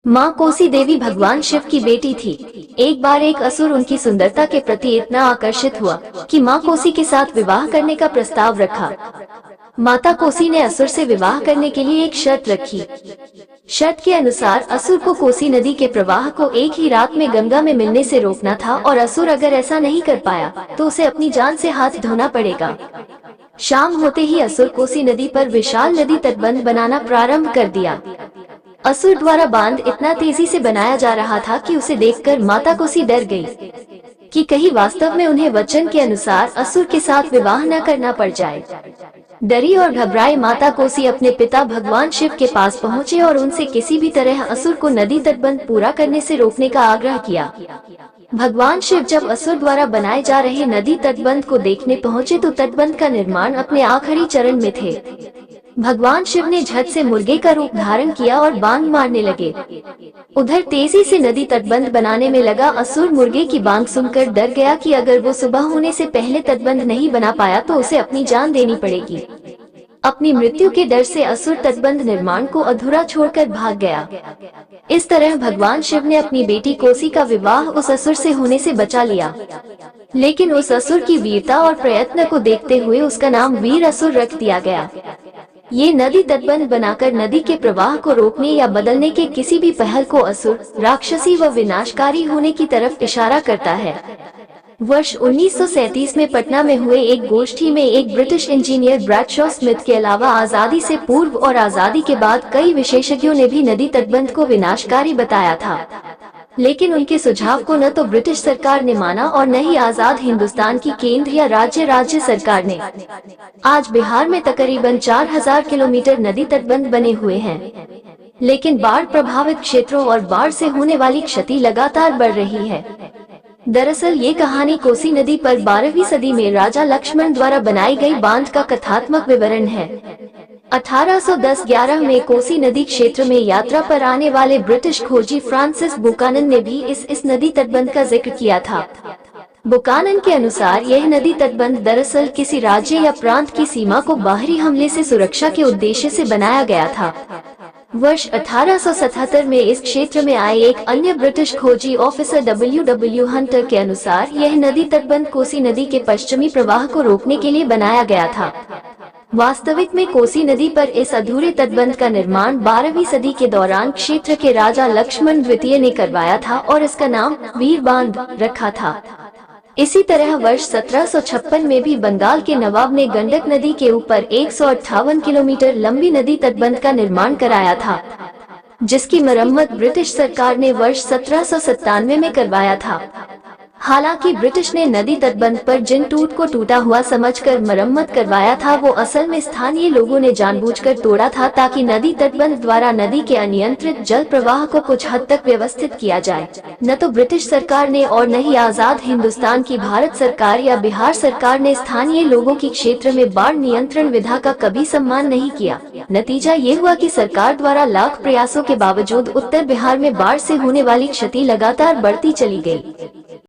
माँ कोसी देवी भगवान शिव की बेटी थी। एक बार एक असुर उनकी सुंदरता के प्रति इतना आकर्षित हुआ कि माँ कोसी के साथ विवाह करने का प्रस्ताव रखा। माता कोसी ने असुर से विवाह करने के लिए एक शर्त रखी। शर्त के अनुसार असुर को कोसी नदी के प्रवाह को एक ही रात में गंगा में मिलने से रोकना था और असुर अगर ऐसा नहीं कर पाया तो उसे अपनी जान से हाथ धोना पड़ेगा। शाम होते ही असुर कोसी नदी पर विशाल नदी तटबंध बनाना प्रारंभ कर दिया। असुर द्वारा बांध इतना तेजी से बनाया जा रहा था कि उसे देखकर माता कोसी डर गई कि कहीं वास्तव में उन्हें वचन के अनुसार असुर के साथ विवाह न करना पड़ जाए। डरी और घबराए माता कोसी अपने पिता भगवान शिव के पास पहुँचे और उनसे किसी भी तरह असुर को नदी तटबंध पूरा करने से रोकने का आग्रह किया। भगवान शिव जब असुर द्वारा बनाए जा रहे नदी तटबंध को देखने पहुँचे तो तटबंध का निर्माण अपने आखिरी चरण में थे। भगवान शिव ने झट से मुर्गे का रूप धारण किया और बांग मारने लगे। उधर तेजी से नदी तटबंध बनाने में लगा असुर मुर्गे की बांग सुनकर डर गया कि अगर वो सुबह होने से पहले तटबंध नहीं बना पाया तो उसे अपनी जान देनी पड़ेगी। अपनी मृत्यु के डर से असुर तटबंध निर्माण को अधूरा छोड़कर भाग गया। इस तरह भगवान शिव ने अपनी बेटी कोसी का विवाह उस असुर से होने से बचा लिया। लेकिन उस असुर की वीरता और प्रयत्न को देखते हुए उसका नाम वीर असुर रख दिया गया। ये नदी तटबंध बनाकर नदी के प्रवाह को रोकने या बदलने के किसी भी पहल को असुर, राक्षसी व विनाशकारी होने की तरफ इशारा करता है। वर्ष 1937 में पटना में हुए एक गोष्ठी में एक ब्रिटिश इंजीनियर ब्रैडशॉ स्मिथ के अलावा आजादी से पूर्व और आजादी के बाद कई विशेषज्ञों ने भी नदी तटबंध को विनाशकारी बताया था। लेकिन उनके सुझाव को न तो ब्रिटिश सरकार ने माना और न ही आजाद हिंदुस्तान की केंद्र या राज्य सरकार ने। आज बिहार में तकरीबन 4000 किलोमीटर नदी तटबंध बने हुए हैं, लेकिन बाढ़ प्रभावित क्षेत्रों और बाढ़ से होने वाली क्षति लगातार बढ़ रही है। दरअसल ये कहानी कोसी नदी पर 12वीं सदी में राजा लक्ष्मण द्वारा बनाई गई बांध का कथात्मक विवरण है। 1810-11 में कोसी नदी क्षेत्र में यात्रा पर आने वाले ब्रिटिश खोजी फ्रांसिस बुकानन ने भी इस नदी तटबंध का जिक्र किया था। बुकानन के अनुसार यह नदी तटबंध दरअसल किसी राज्य या प्रांत की सीमा को बाहरी हमले से सुरक्षा के उद्देश्य से बनाया गया था। वर्ष 1877 में इस क्षेत्र में आए एक अन्य ब्रिटिश खोजी ऑफिसर W. हंटर के अनुसार यह नदी तटबंध कोसी नदी के पश्चिमी प्रवाह को रोकने के लिए बनाया गया था। वास्तविक में कोसी नदी पर इस अधूरे तटबंध का निर्माण 12वीं सदी के दौरान क्षेत्र के राजा लक्ष्मण द्वितीय ने करवाया था और इसका नाम वीर बांध रखा था। इसी तरह वर्ष 1756 में भी बंगाल के नवाब ने गंडक नदी के ऊपर 158 किलोमीटर लंबी नदी तटबंध का निर्माण कराया था, जिसकी मरम्मत ब्रिटिश सरकार ने वर्ष 1797 में करवाया था। हालांकि ब्रिटिश ने नदी तटबंध पर जिन टूट को टूटा हुआ समझकर मरम्मत करवाया था वो असल में स्थानीय लोगों ने जानबूझकर तोड़ा था ताकि नदी तटबंध द्वारा नदी के अनियंत्रित जल प्रवाह को कुछ हद तक व्यवस्थित किया जाए। न तो ब्रिटिश सरकार ने और न ही आजाद हिंदुस्तान की भारत सरकार या बिहार सरकार ने स्थानीय लोगों की क्षेत्र में बाढ़ नियंत्रण विधा का कभी सम्मान नहीं किया। नतीजा ये हुआ कि सरकार द्वारा लाख प्रयासों के बावजूद उत्तर बिहार में बाढ़ से होने वाली क्षति लगातार बढ़ती चली गई।